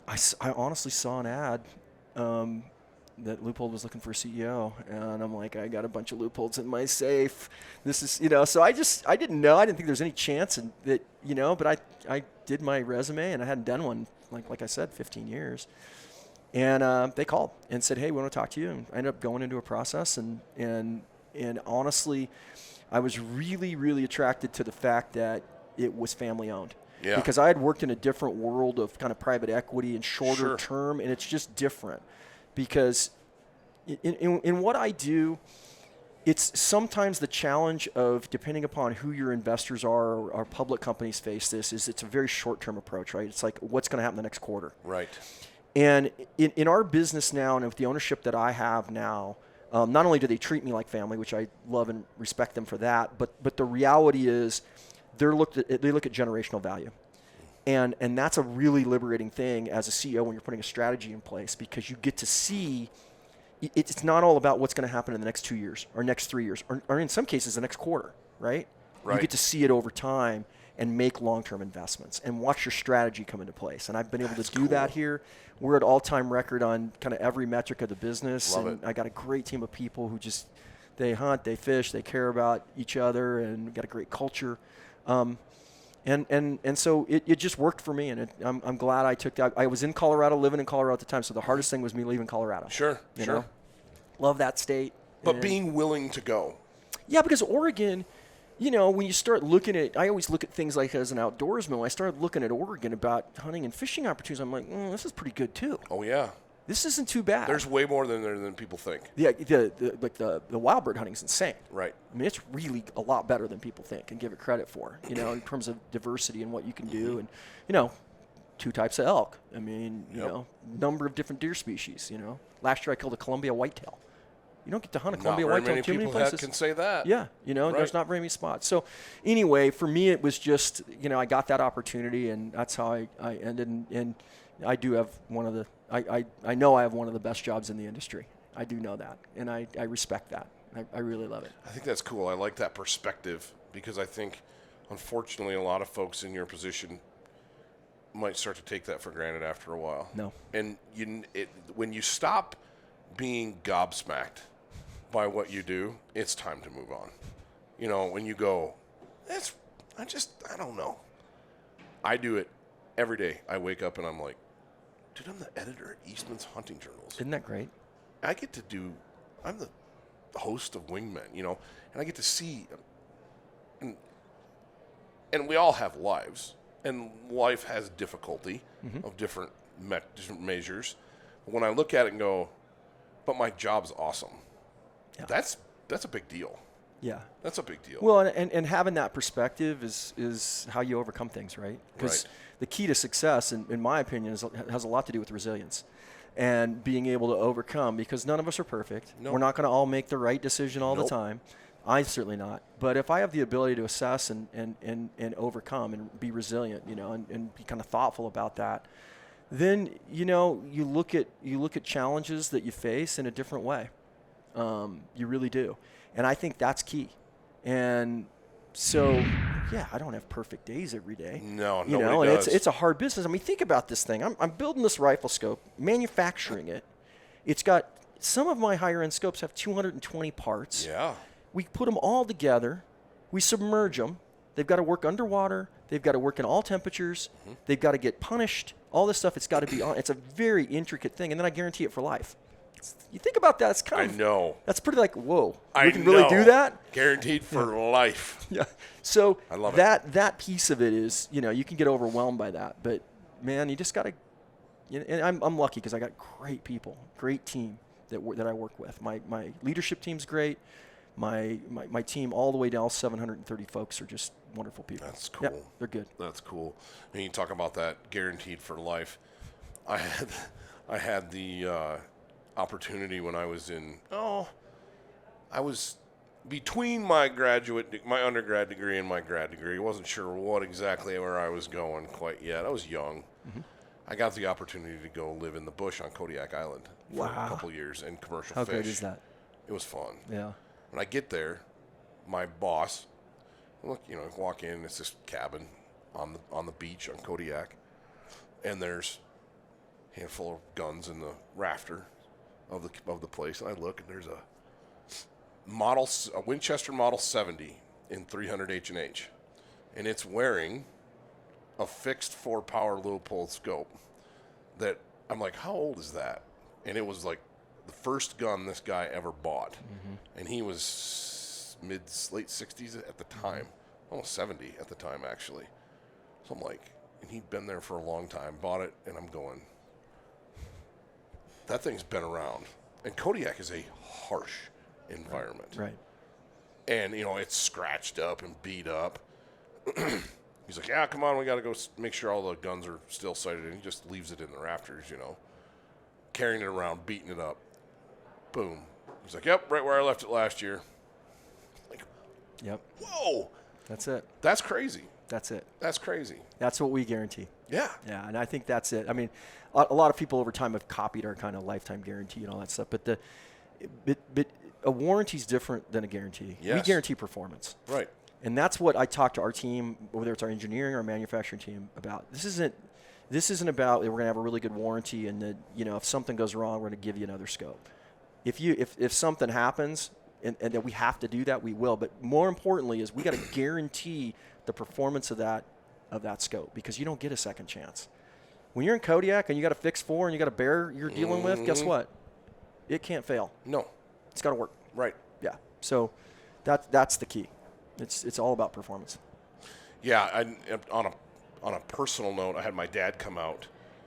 I honestly saw an ad that Leupold was looking for a CEO, and I'm like, I got a bunch of Leupolds in my safe. This is, so I didn't know. I didn't think there was any chance that, but I did my resume, and I hadn't done one, like I said, 15 years. And they called and said, hey, we want to talk to you. And I ended up going into a process, and honestly, I was really, really attracted to the fact that it was family owned. Yeah. Because I had worked in a different world of kind of private equity and shorter term, and it's just different. Because in what I do, it's sometimes the challenge of, depending upon who your investors are or public companies face this, is it's a very short-term approach, right? It's like, what's going to happen the next quarter? Right. And in our business now, and with the ownership that I have now, not only do they treat me like family, which I love and respect them for that, but the reality is they look at generational value. And that's a really liberating thing as a CEO when you're putting a strategy in place, because you get to see it's not all about what's going to happen in the next 2 years or next 3 years or in some cases the next quarter, right? You get to see it over time and make long-term investments and watch your strategy come into place. And I've been able to do that here. We're at all-time record on kind of every metric of the business. Love and it. I got a great team of people who they hunt, they fish, they care about each other, and we've got a great culture. And so it just worked for me, and I'm glad I took that. I was in Colorado, living in Colorado at the time, so the hardest thing was me leaving Colorado. Sure. Love that state. But being willing to go. Yeah, because Oregon, when you start looking at, I always look at things like as an outdoorsman. When I started looking at Oregon about hunting and fishing opportunities, I'm like, this is pretty good too. Oh, yeah. This isn't too bad. There's way more than people think. Yeah, the wild bird hunting is insane. Right. I mean, it's really a lot better than people think and give it credit for, in terms of diversity and what you can do. And, 2 types of elk. I mean, number of different deer species, Last year I killed a Columbia whitetail. You don't get to hunt a Columbia whitetail too many places. Can say that. Yeah, there's not very many spots. So anyway, for me it was just, I got that opportunity, and that's how I ended. And I do have one of the, I know I have one of the best jobs in the industry. I do know that, and I respect that. I really love it. I think that's cool. I like that perspective, because I think, unfortunately, a lot of folks in your position might start to take that for granted after a while. No. And when you stop being gobsmacked by what you do, it's time to move on. You know, when you go, I don't know. I do it every day. I wake up and I'm like, dude, I'm the editor at Eastmans Hunting Journals. Isn't that great? I'm the host of Wingmen, you know, and I get to see, and we all have lives, and life has difficulty of different measures. But when I look at it and go, but my job's awesome, that's a big deal. Yeah. That's a big deal. Well, and having that perspective is how you overcome things, right? Because the key to success, in my opinion, has a lot to do with resilience and being able to overcome, because none of us are perfect. No. We're not going to all make the right decision all the time. I'm certainly not. But if I have the ability to assess and overcome and be resilient, you know, and be kind of thoughtful about that, then, you know, you look at challenges that you face in a different way. You really do. And I think that's key. And so, yeah, I don't have perfect days every day. No, you know, nobody and does. it's a hard business. I mean, think about this thing. I'm building this rifle scope, manufacturing it. It's got, some of my higher end scopes have 220 parts. Yeah. We put them all together. We submerge them. They've got to work underwater. They've got to work in all temperatures. They've got to get punished. All this stuff, it's got to be on. It's a very intricate thing, and then I guarantee it for life. You think about that, it's kind of, I know. That's pretty like, whoa, I we can really do that? Guaranteed for life. Yeah. So I love that piece of it is, you know, you can get overwhelmed by that, but man, you just got to, you know, and I'm lucky because I got great people, great team that I work with. My leadership team's great. My team all the way down, 730 folks are just wonderful people. That's cool. Yep, they're good. That's cool. And you talk about that guaranteed for life. I had the opportunity when I was I was between my undergrad degree and my grad degree. I wasn't sure what exactly where I was going quite yet. I was young. I got the opportunity to go live in the bush on Kodiak Island for a couple years in commercial fish. How great is that? It was fun. Yeah. When I get there, my boss, look, you know, I walk in, it's this cabin on the beach on Kodiak, and there's a handful of guns in the rafter of the place, and I look, and there's a Winchester Model 70 in 300 H&H, and it's wearing a fixed 4-power Leupold scope. That I'm like, how old is that? And it was like the first gun this guy ever bought, and he was late 60s at the time, almost 70 at the time actually. So I'm like, and he'd been there for a long time, bought it, and I'm going, that thing's been around. And Kodiak is a harsh environment. Right. And, you know, it's scratched up and beat up. He's like, yeah, come on, we got to go make sure all the guns are still sighted. And he just leaves it in the rafters, you know, carrying it around, beating it up. Boom. He's like, yep, right where I left it last year. Like, yep. Whoa. That's it. That's crazy. That's it. That's crazy. That's what we guarantee. Yeah. Yeah, and I think that's it. I mean, a lot of people over time have copied our kind of lifetime guarantee and all that stuff, but a warranty is different than a guarantee. Yes. We guarantee performance. Right. And that's what I talk to our team, whether it's our engineering or our manufacturing team, about. This isn't about we're going to have a really good warranty and that, you know, if something goes wrong, we're going to give you another scope. If something happens and that we have to do that, we will. But more importantly is we got to guarantee the performance of that scope, because you don't get a second chance. When you're in Kodiak and you got a fixed 4 and you got a bear you're dealing with, guess what? It can't fail. No. It's got to work. Right. Yeah. So that's the key. It's all about performance. Yeah. On a personal note, I had my dad come out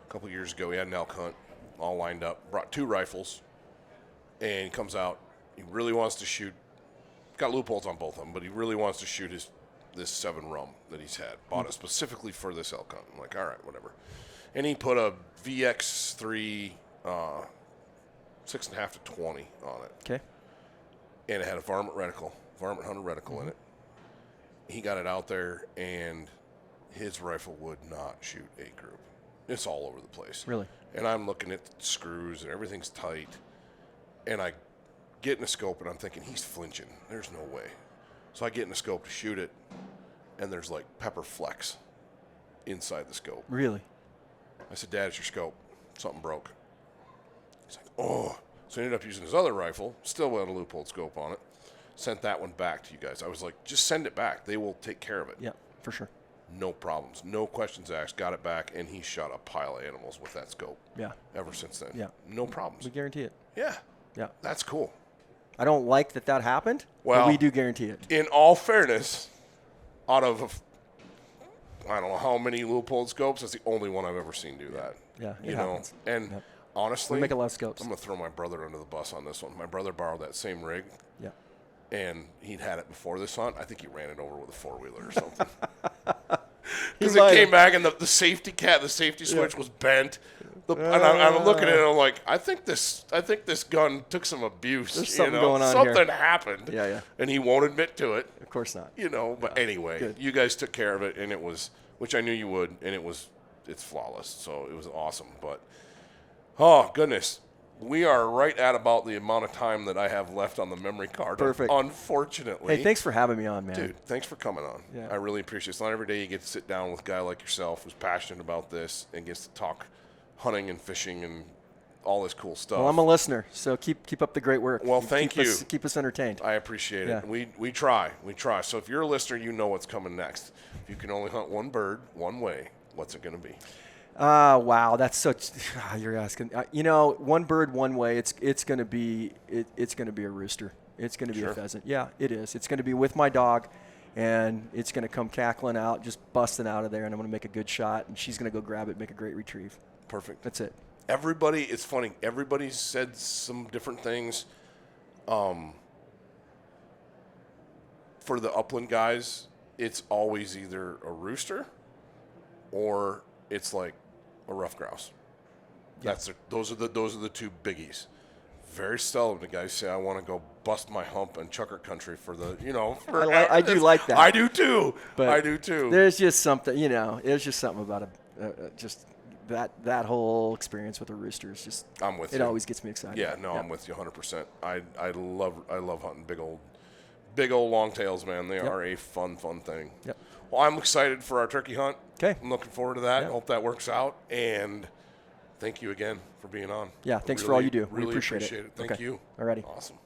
a couple years ago. He had an elk hunt all lined up, brought 2 rifles, and he comes out. He really wants to shoot. Got Leupolds on both of them, but he really wants to shoot this 7 rum that he's had. Bought it specifically for this elk hunt. I'm like, all right, whatever. And he put a VX3 6.5 to 20 on it. Okay. And it had a varmint hunter reticle in it. He got it out there, and his rifle would not shoot a group. It's all over the place. Really? And I'm looking at the screws, and everything's tight. And I get in the scope, and I'm thinking, he's flinching. There's no way. So I get in the scope to shoot it, and there's like pepper flecks inside the scope. Really? I said, Dad, it's your scope. Something broke. He's like, oh. So he ended up using his other rifle, still had a Leupold scope on it. Sent that one back to you guys. I was like, just send it back. They will take care of it. Yeah, for sure. No problems. No questions asked. Got it back, and he shot a pile of animals with that scope. Yeah. Ever since then. Yeah. No problems. We guarantee it. Yeah. Yeah. That's cool. I don't like that happened, well, but we do guarantee it. In all fairness, out of I don't know how many Leupold scopes, that's the only one I've ever seen do that. Yeah, you know. Happens. And honestly, we make a lot of scopes. I'm gonna throw my brother under the bus on this one. My brother borrowed that same rig. Yeah. And he'd had it before this hunt. I think he ran it over with a 4-wheeler or something. Because Because it came back and the safety switch was bent. And I'm looking at it, I'm like, I think this gun took some abuse. There's something going on here. Something happened. Yeah, yeah. And he won't admit to it. Of course not. You know, but anyway, Good. you guys took care of it, and it was, which I knew you would, and it's flawless. So it was awesome. But, oh, goodness. We are right at about the amount of time that I have left on the memory card. Perfect. Unfortunately. Hey, thanks for having me on, man. Dude, thanks for coming on. Yeah. I really appreciate it. It's not every day you get to sit down with a guy like yourself who's passionate about this and gets to talk hunting and fishing and all this cool stuff. Well, I'm a listener, so keep up the great work. Well, thank you. Keep us entertained. I appreciate Yeah. it. We try. So if you're a listener, you know what's coming next. If you can only hunt one bird one way, what's it going to be? Wow, that's such. You're asking. One bird, one way. It's going to be a rooster. It's going to be a pheasant. Yeah, it is. It's going to be with my dog, and it's going to come cackling out, just busting out of there, and I'm going to make a good shot, and she's going to go grab it, make a great retrieve. Perfect. That's it. Everybody, it's funny. Everybody said some different things. For the upland guys, it's always either a rooster or it's like a rough grouse. Yeah. Those are the two biggies. Very seldom the guys say, I want to go bust my hump in chucker country for the, I do like that. I do too. But I do too. There's just something, there's just something about just that whole experience with a rooster is just. I'm with you. It always gets me excited. Yeah, no, I'm with you 100%. I love hunting big old longtails, man. They are a fun thing. Yep. Well, I'm excited for our turkey hunt. Okay. I'm looking forward to that. Yep. Hope that works out. And thank you again for being on. Yeah, thanks for all you do. Really We appreciate it. Thank Okay. you. Alrighty. Awesome.